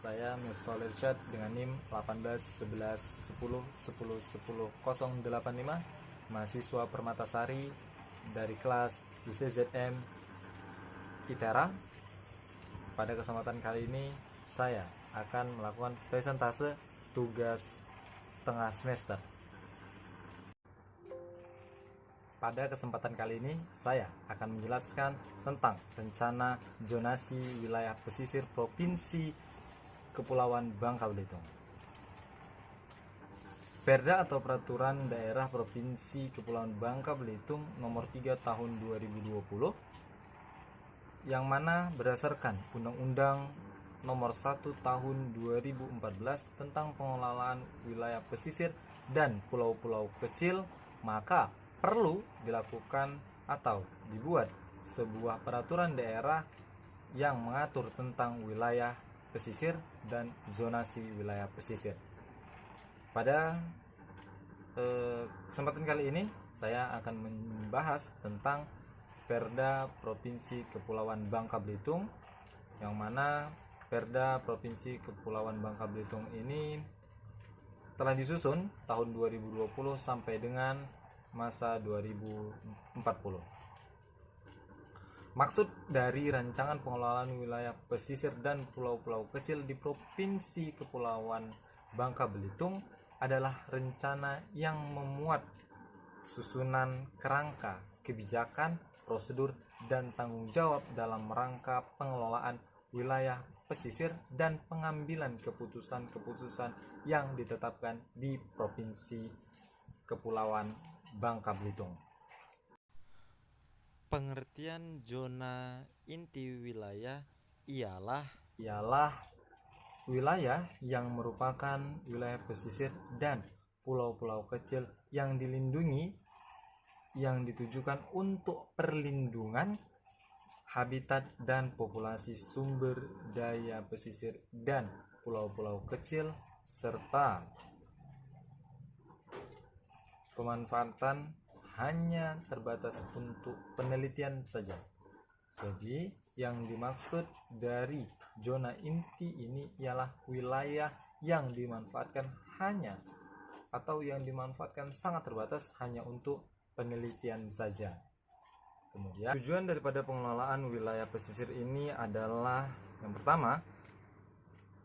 Saya Miftahul Irsyad dengan NIM 18 11 10 10 10 085, mahasiswa Permatasari dari kelas ICZM ITERA. Pada kesempatan kali ini saya akan melakukan presentase tugas tengah semester. Pada kesempatan kali ini saya akan menjelaskan tentang rencana zonasi wilayah pesisir Provinsi Kepulauan Bangka Belitung. Perda atau Peraturan Daerah Provinsi Kepulauan Bangka Belitung Nomor 3 Tahun 2020 yang mana berdasarkan Undang-Undang Nomor 1 Tahun 2014 tentang pengelolaan wilayah pesisir dan pulau-pulau kecil, maka perlu dilakukan atau dibuat sebuah peraturan daerah yang mengatur tentang wilayah pesisir dan zonasi wilayah pesisir. Pada kesempatan kali ini saya akan membahas tentang Perda Provinsi Kepulauan Bangka Belitung, yang mana Perda Provinsi Kepulauan Bangka Belitung ini telah disusun tahun 2020 sampai dengan masa 2040. Maksud dari rancangan pengelolaan wilayah pesisir dan pulau-pulau kecil di Provinsi Kepulauan Bangka Belitung adalah rencana yang memuat susunan kerangka, kebijakan, prosedur, dan tanggung jawab dalam rangka pengelolaan wilayah pesisir dan pengambilan keputusan-keputusan yang ditetapkan di Provinsi Kepulauan Bangka Belitung. Pengertian zona inti wilayah ialah wilayah yang merupakan wilayah pesisir dan pulau-pulau kecil yang dilindungi, yang ditujukan untuk perlindungan habitat dan populasi sumber daya pesisir dan pulau-pulau kecil, serta pemanfaatan hanya terbatas untuk penelitian saja. Jadi yang dimaksud dari zona inti ini ialah wilayah yang dimanfaatkan hanya atau yang dimanfaatkan sangat terbatas hanya untuk penelitian saja. Kemudian tujuan daripada pengelolaan wilayah pesisir ini adalah yang pertama,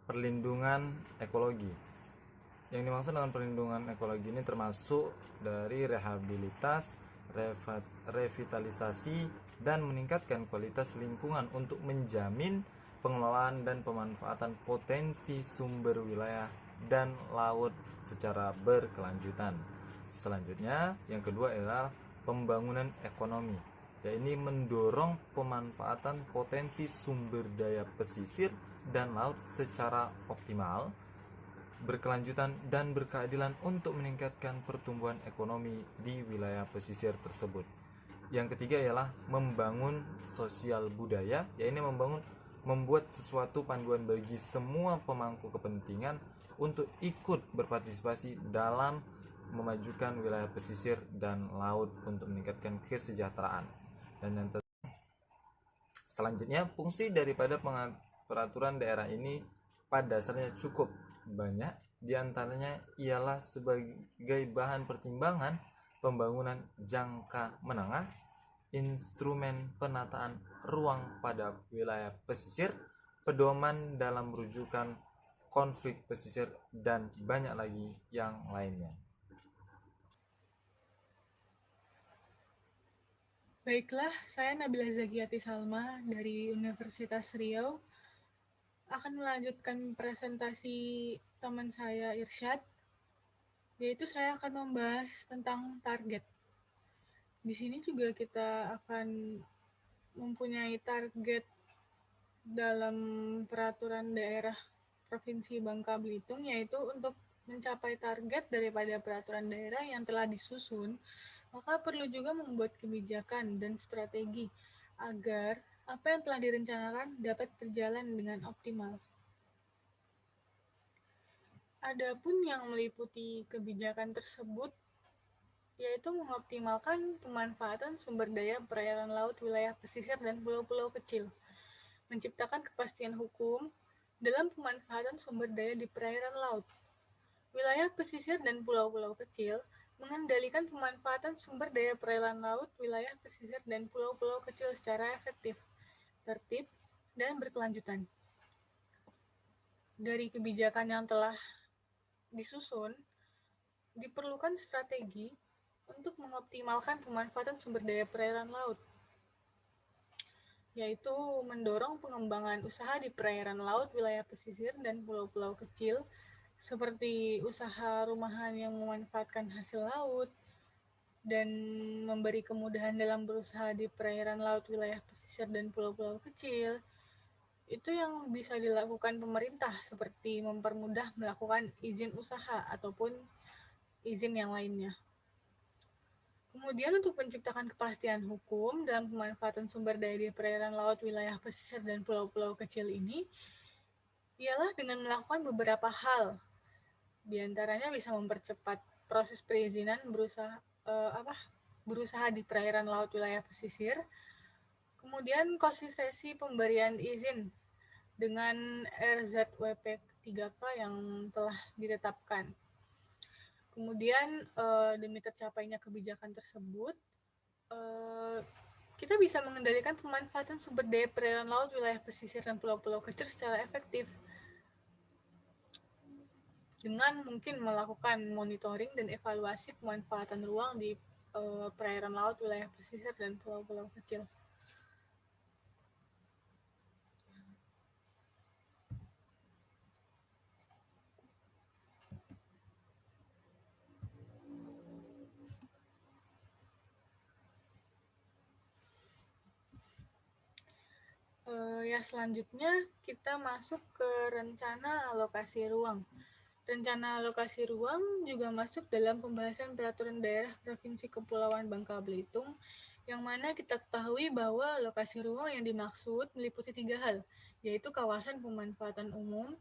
perlindungan ekologi. Yang dimaksud dengan perlindungan ekologi ini termasuk dari rehabilitas, revitalisasi, dan meningkatkan kualitas lingkungan untuk menjamin pengelolaan dan pemanfaatan potensi sumber wilayah dan laut secara berkelanjutan. Selanjutnya, yang kedua adalah pembangunan ekonomi, yaitu mendorong pemanfaatan potensi sumber daya pesisir dan laut secara optimal, berkelanjutan, dan berkeadilan untuk meningkatkan pertumbuhan ekonomi di wilayah pesisir tersebut. Yang ketiga ialah membangun sosial budaya, yaitu membuat sesuatu panduan bagi semua pemangku kepentingan untuk ikut berpartisipasi dalam memajukan wilayah pesisir dan laut untuk meningkatkan kesejahteraan. Dan yang selanjutnya, fungsi daripada peraturan daerah ini pada dasarnya cukup banyak, diantaranya ialah sebagai bahan pertimbangan pembangunan jangka menengah, instrumen penataan ruang pada wilayah pesisir, pedoman dalam rujukan konflik pesisir, dan banyak lagi yang lainnya. Baiklah, saya Nabila Zakiati Salma dari Universitas Riau akan melanjutkan presentasi teman saya Irsyad, yaitu saya akan membahas tentang target. Di sini juga kita akan mempunyai target dalam peraturan daerah Provinsi Bangka Belitung, yaitu untuk mencapai target daripada peraturan daerah yang telah disusun, maka perlu juga membuat kebijakan dan strategi agar apa yang telah direncanakan dapat berjalan dengan optimal. Adapun yang meliputi kebijakan tersebut yaitu mengoptimalkan pemanfaatan sumber daya perairan laut wilayah pesisir dan pulau-pulau kecil, menciptakan kepastian hukum dalam pemanfaatan sumber daya di perairan laut. Wilayah pesisir dan pulau-pulau kecil mengendalikan pemanfaatan sumber daya perairan laut, wilayah pesisir dan pulau-pulau kecil secara efektif, tertib, dan berkelanjutan. Dari kebijakan yang telah disusun, diperlukan strategi untuk mengoptimalkan pemanfaatan sumber daya perairan laut, yaitu mendorong pengembangan usaha di perairan laut, wilayah pesisir, dan pulau-pulau kecil, seperti usaha rumahan yang memanfaatkan hasil laut, dan memberi kemudahan dalam berusaha di perairan laut, wilayah pesisir, dan pulau-pulau kecil. Itu yang bisa dilakukan pemerintah, seperti mempermudah melakukan izin usaha ataupun izin yang lainnya. Kemudian untuk menciptakan kepastian hukum dalam pemanfaatan sumber daya di perairan laut, wilayah pesisir, dan pulau-pulau kecil ini, ialah dengan melakukan beberapa hal. Di antaranya bisa mempercepat proses perizinan berusaha di perairan laut, wilayah pesisir. Kemudian konsistensi pemberian izin dengan RZWP 3K yang telah ditetapkan. Kemudian demi tercapainya kebijakan tersebut, kita bisa mengendalikan pemanfaatan sumber daya perairan laut, wilayah pesisir, dan pulau-pulau kecil secara efektif dengan mungkin melakukan monitoring dan evaluasi pemanfaatan ruang di perairan laut, wilayah pesisir, dan pulau-pulau kecil. Selanjutnya kita masuk ke rencana alokasi ruang. Rencana alokasi ruang juga masuk dalam pembahasan peraturan daerah Provinsi Kepulauan Bangka Belitung, yang mana kita ketahui bahwa alokasi ruang yang dimaksud meliputi 3 hal, yaitu kawasan pemanfaatan umum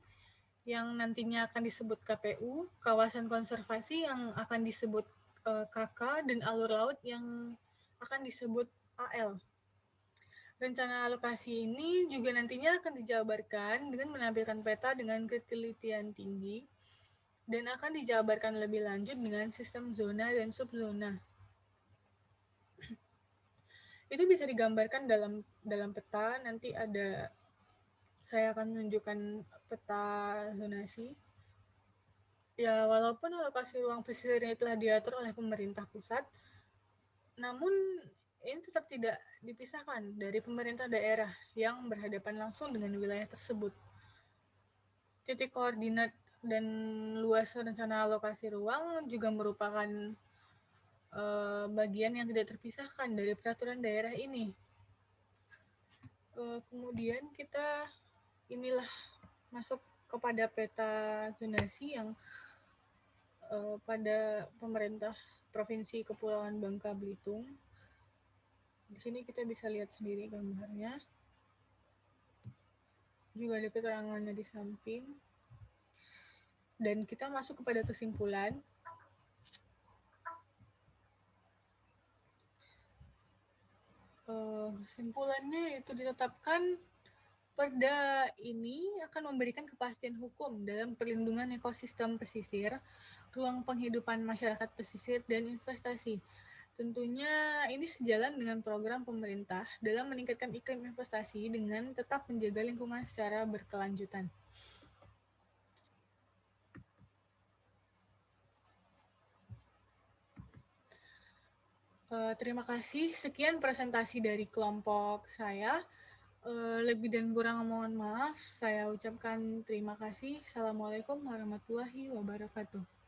yang nantinya akan disebut KPU, kawasan konservasi yang akan disebut KK, dan alur laut yang akan disebut AL. Rencana alokasi ini juga nantinya akan dijabarkan dengan menampilkan peta dengan ketelitian tinggi dan akan dijabarkan lebih lanjut dengan sistem zona dan subzona. Itu bisa digambarkan dalam peta. Nanti saya akan menunjukkan peta zonasi. Ya, walaupun alokasi ruang pesisirnya telah diatur oleh pemerintah pusat, namun ini tetap tidak dipisahkan dari pemerintah daerah yang berhadapan langsung dengan wilayah tersebut. Titik koordinat dan luas rencana alokasi ruang juga merupakan bagian yang tidak terpisahkan dari peraturan daerah ini. Kemudian kita masuk kepada peta zonasi yang pada pemerintah Provinsi Kepulauan Bangka Belitung. Di sini kita bisa lihat sendiri gambarnya. Juga ada keterangannya di samping. Dan kita masuk kepada kesimpulan. Kesimpulannya itu ditetapkan Perda ini akan memberikan kepastian hukum dalam perlindungan ekosistem pesisir, ruang penghidupan masyarakat pesisir, dan investasi. Tentunya ini sejalan dengan program pemerintah dalam meningkatkan iklim investasi dengan tetap menjaga lingkungan secara berkelanjutan. Terima kasih. Sekian presentasi dari kelompok saya. Lebih dan kurang mohon maaf. Saya ucapkan terima kasih. Assalamualaikum warahmatullahi wabarakatuh.